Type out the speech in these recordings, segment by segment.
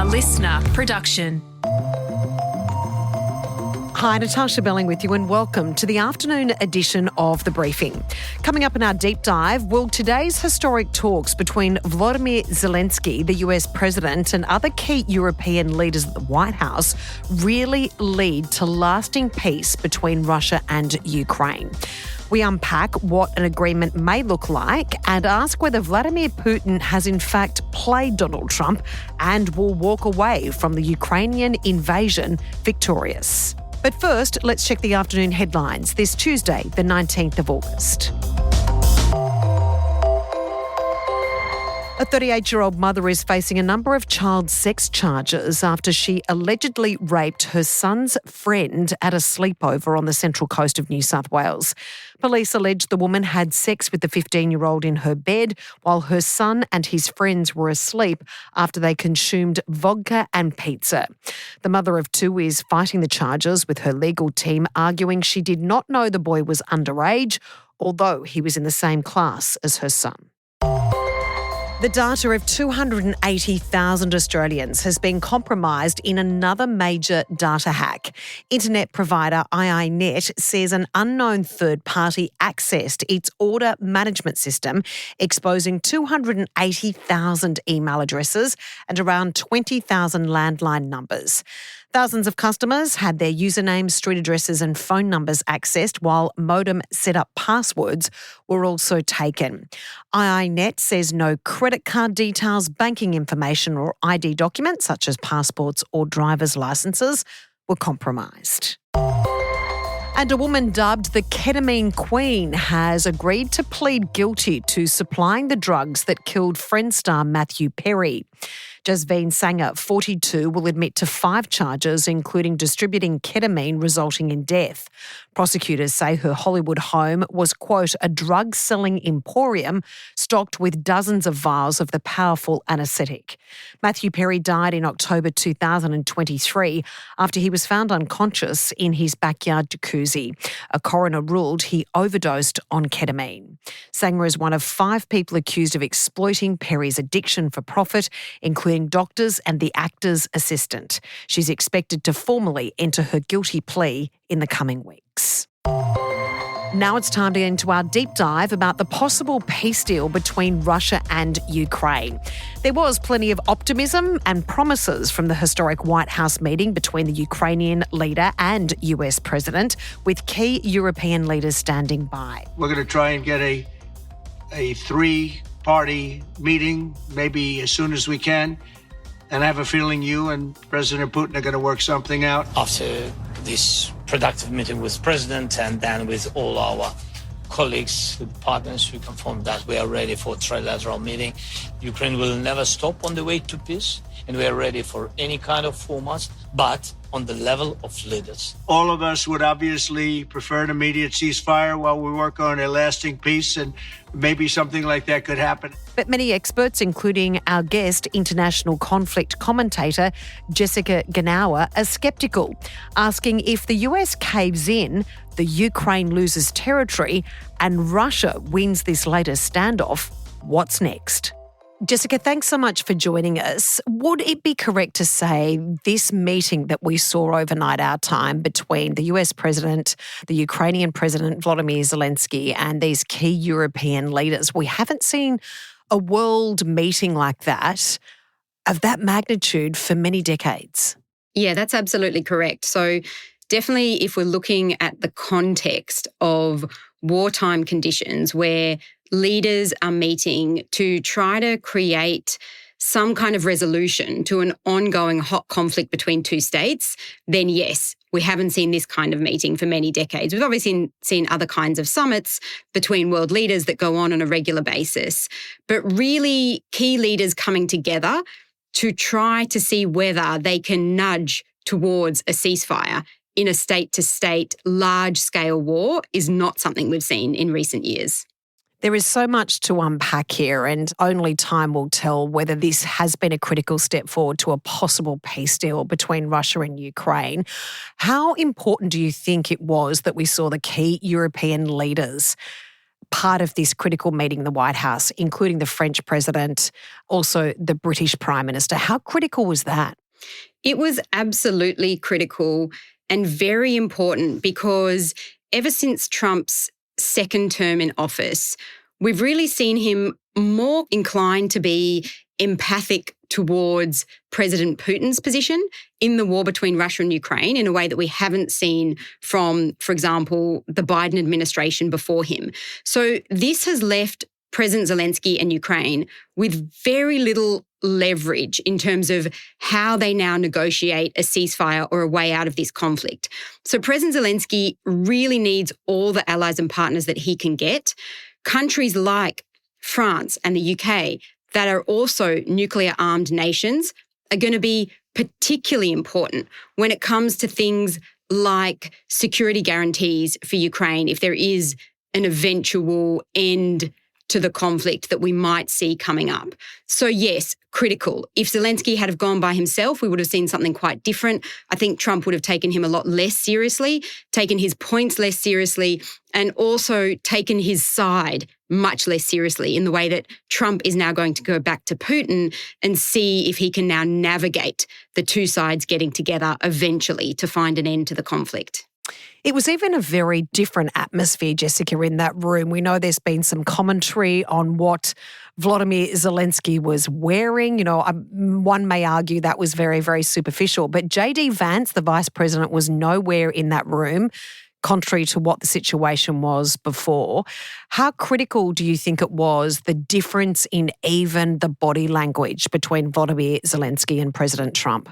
listener production. Hi, Natarsha Belling with you and welcome to the afternoon edition of The Briefing. Coming up in our deep dive, will today's historic talks between Volodymyr Zelensky, the US president, and other key European leaders at the White House really lead to lasting peace between Russia and Ukraine? We unpack what an agreement may look like and ask whether Vladimir Putin has in fact played Donald Trump and will walk away from the Ukrainian invasion victorious. But first, let's check the afternoon headlines this Tuesday, the 19th of August. A 38-year-old mother is facing a number of child sex charges after she allegedly raped her son's friend at a sleepover on the central coast of New South Wales. Police allege the woman had sex with the 15-year-old in her bed while her son and his friends were asleep after they consumed vodka and pizza. The mother of two is fighting the charges with her legal team, arguing she did not know the boy was underage, although he was in the same class as her son. The data of 280,000 Australians has been compromised in another major data hack. Internet provider iiNet says an unknown third party accessed its order management system, exposing 280,000 email addresses and around 20,000 landline numbers. Thousands of customers had their usernames, street addresses and phone numbers accessed, while modem set-up passwords were also taken. iiNet says no credit card details, banking information or ID documents, such as passports or driver's licences, were compromised. And a woman dubbed the Ketamine Queen has agreed to plead guilty to supplying the drugs that killed Friends star Matthew Perry. Jasveen Sanger, 42, will admit to 5 charges, including distributing ketamine resulting in death. Prosecutors say her Hollywood home was, quote, a drug-selling emporium stocked with dozens of vials of the powerful anaesthetic. Matthew Perry died in October 2023 after he was found unconscious in his backyard jacuzzi. A coroner ruled he overdosed on ketamine. Sanger is one of 5 people accused of exploiting Perry's addiction for profit, including doctors and the actor's assistant. She's expected to formally enter her guilty plea in the coming weeks. Now it's time to get into our deep dive about the possible peace deal between Russia and Ukraine. There was plenty of optimism and promises from the historic White House meeting between the Ukrainian leader and US president, with key European leaders standing by. We're going to try and get a 3-party meeting, maybe as soon as we can. And I have a feeling you and President Putin are going to work something out. After this productive meeting with President and then with all our colleagues, with partners, we confirm that we are ready for a trilateral meeting. Ukraine will never stop on the way to peace, and we are ready for any kind of formats, but on the level of leaders. All of us would obviously prefer an immediate ceasefire while we work on a lasting peace, and maybe something like that could happen. But many experts, including our guest, international conflict commentator Jessica Genauer, are sceptical, asking if the US caves in, the Ukraine loses territory, and Russia wins this latest standoff, what's next? Jessica, thanks so much for joining us. Would it be correct to say this meeting that we saw overnight our time between the US president, the Ukrainian president Volodymyr Zelensky, and these key European leaders, we haven't seen a world meeting like that, of that magnitude, for many decades? Yeah, that's absolutely correct. So definitely if we're looking at the context of wartime conditions where leaders are meeting to try to create some kind of resolution to an ongoing hot conflict between two states, then yes, we haven't seen this kind of meeting for many decades. We've obviously seen other kinds of summits between world leaders that go on a regular basis, but really key leaders coming together to try to see whether they can nudge towards a ceasefire in a state-to-state large-scale war is not something we've seen in recent years. There is so much to unpack here, and only time will tell whether this has been a critical step forward to a possible peace deal between Russia and Ukraine. How important do you think it was that we saw the key European leaders part of this critical meeting in the White House, including the French president, also the British Prime Minister. How critical was that? It was absolutely critical and very important because ever since Trump's second term in office, we've really seen him more inclined to be empathic towards President Putin's position in the war between Russia and Ukraine in a way that we haven't seen from, for example, the Biden administration before him. So this has left President Zelensky and Ukraine with very little leverage in terms of how they now negotiate a ceasefire or a way out of this conflict. So President Zelensky really needs all the allies and partners that he can get. Countries like France and the UK that are also nuclear-armed nations are going to be particularly important when it comes to things like security guarantees for Ukraine if there is an eventual end to the conflict that we might see coming up. So yes, critical. If Zelensky had have gone by himself, we would have seen something quite different. I think Trump would have taken him a lot less seriously, taken his points less seriously, and also taken his side much less seriously in the way that Trump is now going to go back to Putin and see if he can now navigate the two sides getting together eventually to find an end to the conflict. It was even a very different atmosphere, Jessica, in that room. We know there's been some commentary on what Volodymyr Zelensky was wearing. One may argue that was very, very superficial. But J.D. Vance, the Vice President, was nowhere in that room, contrary to what the situation was before. How critical do you think it was, the difference in even the body language between Volodymyr Zelensky and President Trump?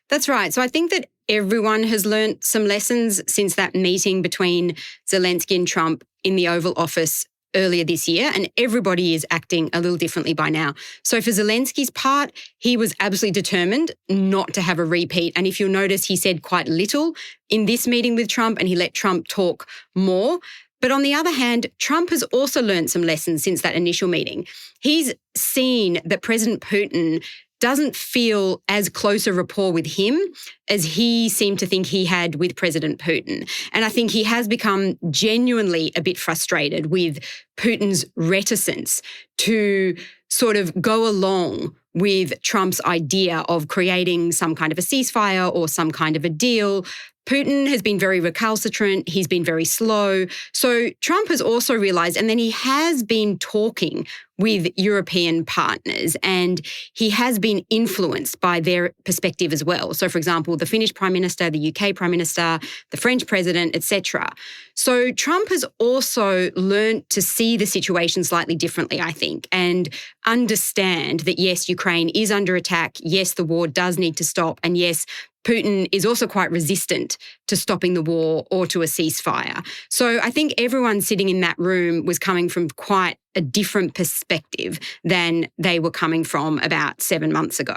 That's right. So I think that everyone has learnt some lessons since that meeting between Zelensky and Trump in the Oval Office earlier this year, and everybody is acting a little differently by now. So for Zelensky's part, he was absolutely determined not to have a repeat. And if you'll notice, he said quite little in this meeting with Trump, and he let Trump talk more. But on the other hand, Trump has also learned some lessons since that initial meeting. He's seen that President Putin doesn't feel as close a rapport with him as he seemed to think he had with President Putin. And I think he has become genuinely a bit frustrated with Putin's reticence to sort of go along with Trump's idea of creating some kind of a ceasefire or some kind of a deal. Putin has been very recalcitrant. He's been very slow. So Trump has also realised, and then he has been talking with European partners, and he has been influenced by their perspective as well. So, for example, the Finnish Prime Minister, the UK Prime Minister, the French President, etc. So Trump has also learned to see the situation slightly differently, I think, and understand that, yes, Ukraine is under attack. Yes, the war does need to stop. And yes, Putin is also quite resistant to stopping the war or to a ceasefire. So I think everyone sitting in that room was coming from quite a different perspective than they were coming from about 7 months ago.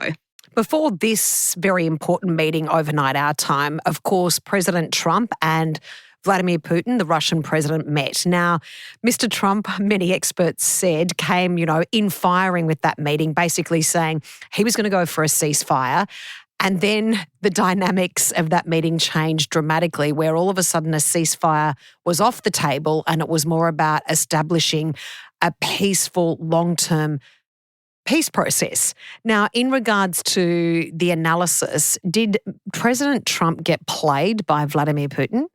Before this very important meeting overnight our time, of course, President Trump and Vladimir Putin, the Russian president, met. Now, Mr. Trump, many experts said, came, in firing with that meeting, basically saying he was going to go for a ceasefire. And then the dynamics of that meeting changed dramatically, where all of a sudden a ceasefire was off the table and it was more about establishing a peaceful, long-term peace process. Now, in regards to the analysis, did President Trump get played by Vladimir Putin?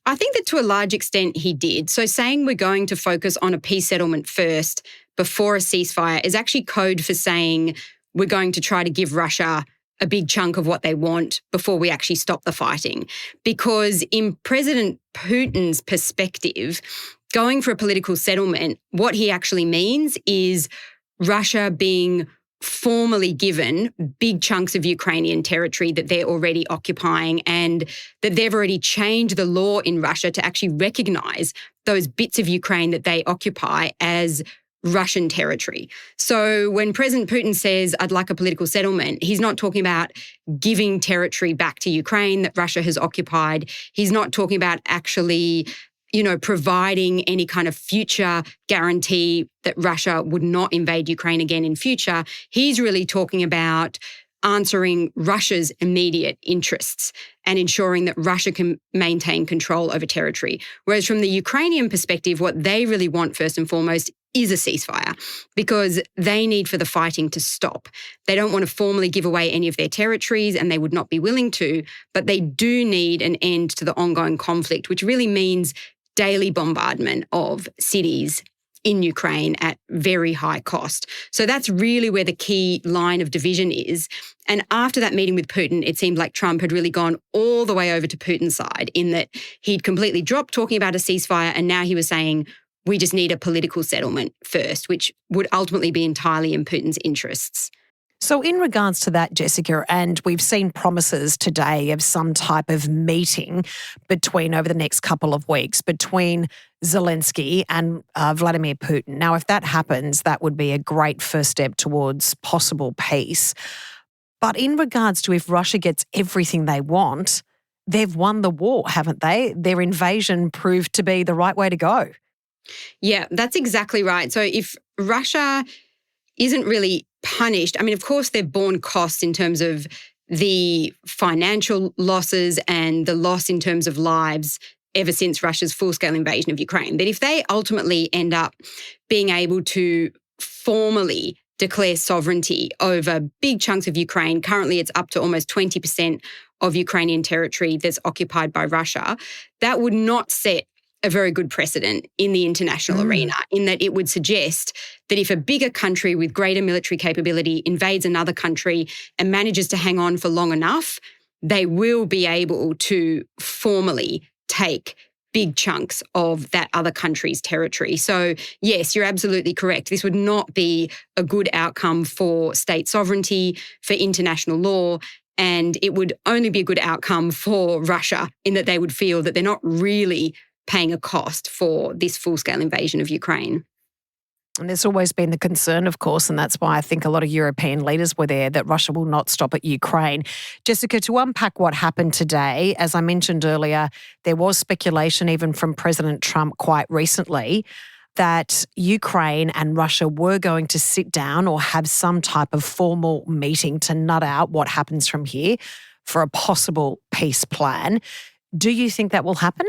I think that to a large extent he did. So saying we're going to focus on a peace settlement first before a ceasefire is actually code for saying we're going to try to give Russia a big chunk of what they want before we actually stop the fighting. Because in President Putin's perspective, going for a political settlement, what he actually means is Russia being formally given big chunks of Ukrainian territory that they're already occupying, and that they've already changed the law in Russia to actually recognise those bits of Ukraine that they occupy as Russian territory. So when President Putin says, I'd like a political settlement, he's not talking about giving territory back to Ukraine that Russia has occupied. He's not talking about actually, providing any kind of future guarantee that Russia would not invade Ukraine again in future. He's really talking about answering Russia's immediate interests and ensuring that Russia can maintain control over territory. Whereas from the Ukrainian perspective, what they really want first and foremost is a ceasefire, because they need for the fighting to stop. They don't want to formally give away any of their territories, and they would not be willing to, but they do need an end to the ongoing conflict, which really means daily bombardment of cities in Ukraine at very high cost. So that's really where the key line of division is. And after that meeting with Putin, it seemed like Trump had really gone all the way over to Putin's side, in that he'd completely dropped talking about a ceasefire, and now he was saying, we just need a political settlement first, which would ultimately be entirely in Putin's interests. So in regards to that, Jessica, and we've seen promises today of some type of meeting over the next couple of weeks between Zelensky and Vladimir Putin. Now, if that happens, that would be a great first step towards possible peace. But in regards to if Russia gets everything they want, they've won the war, haven't they? Their invasion proved to be the right way to go. Yeah, that's exactly right. So if Russia isn't really punished, I mean, of course, they've borne costs in terms of the financial losses and the loss in terms of lives ever since Russia's full-scale invasion of Ukraine. But if they ultimately end up being able to formally declare sovereignty over big chunks of Ukraine, currently it's up to almost 20% of Ukrainian territory that's occupied by Russia, that would not set a very good precedent in the international arena, in that it would suggest that if a bigger country with greater military capability invades another country and manages to hang on for long enough, they will be able to formally take big chunks of that other country's territory. So yes, you're absolutely correct. This would not be a good outcome for state sovereignty, for international law, and it would only be a good outcome for Russia, in that they would feel that they're not really paying a cost for this full-scale invasion of Ukraine. And there's always been the concern, of course, and that's why I think a lot of European leaders were there, that Russia will not stop at Ukraine. Jessica, to unpack what happened today, as I mentioned earlier, there was speculation even from President Trump quite recently that Ukraine and Russia were going to sit down or have some type of formal meeting to nut out what happens from here for a possible peace plan. Do you think that will happen?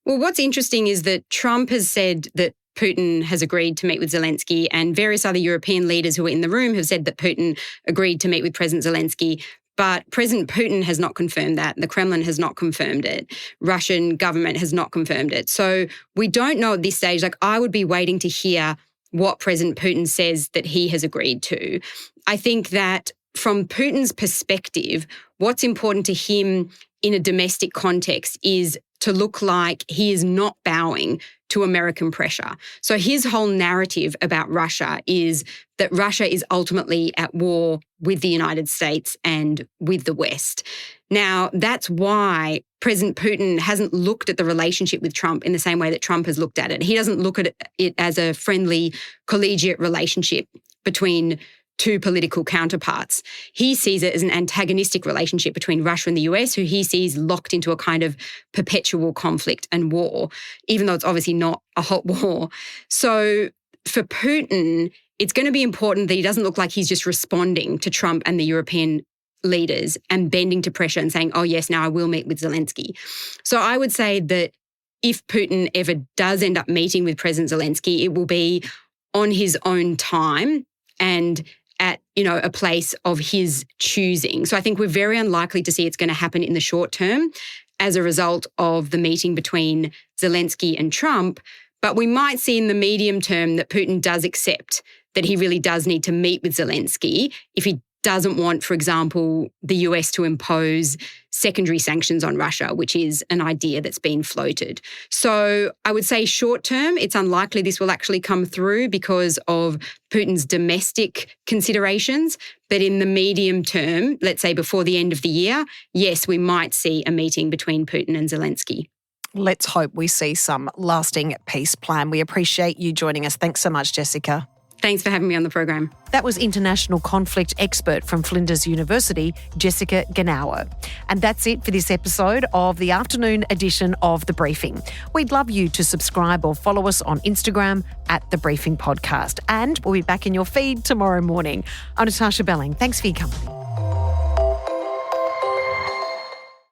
Well, what's interesting is that Trump has said that Putin has agreed to meet with Zelensky, and various other European leaders who were in the room have said that Putin agreed to meet with President Zelensky. But President Putin has not confirmed that. The Kremlin has not confirmed it. Russian government has not confirmed it. So we don't know at this stage. Like, I would be waiting to hear what President Putin says that he has agreed to. I think that from Putin's perspective, what's important to him in a domestic context is to look like he is not bowing to American pressure. So his whole narrative about Russia is that Russia is ultimately at war with the United States and with the West. Now, that's why President Putin hasn't looked at the relationship with Trump in the same way that Trump has looked at it. He doesn't look at it as a friendly, collegiate relationship between two political counterparts. He sees it as an antagonistic relationship between Russia and the US, who he sees locked into a kind of perpetual conflict and war, even though it's obviously not a hot war. So for Putin, it's going to be important that he doesn't look like he's just responding to Trump and the European leaders and bending to pressure and saying, oh yes, now I will meet with Zelensky. So I would say that if Putin ever does end up meeting with President Zelensky, it will be on his own time and at, a place of his choosing. So I think we're very unlikely to see it's going to happen in the short term as a result of the meeting between Zelensky and Trump. But we might see in the medium term that Putin does accept that he really does need to meet with Zelensky if he doesn't want, for example, the US to impose secondary sanctions on Russia, which is an idea that's been floated. So I would say short term, it's unlikely this will actually come through because of Putin's domestic considerations. But in the medium term, let's say before the end of the year, yes, we might see a meeting between Putin and Zelensky. Let's hope we see some lasting peace plan. We appreciate you joining us. Thanks so much, Jessica. Thanks for having me on the program. That was international conflict expert from Flinders University, Jessica Genauer. And that's it for this episode of the afternoon edition of The Briefing. We'd love you to subscribe or follow us on Instagram at The Briefing Podcast. And we'll be back in your feed tomorrow morning. I'm Natarsha Belling. Thanks for your company.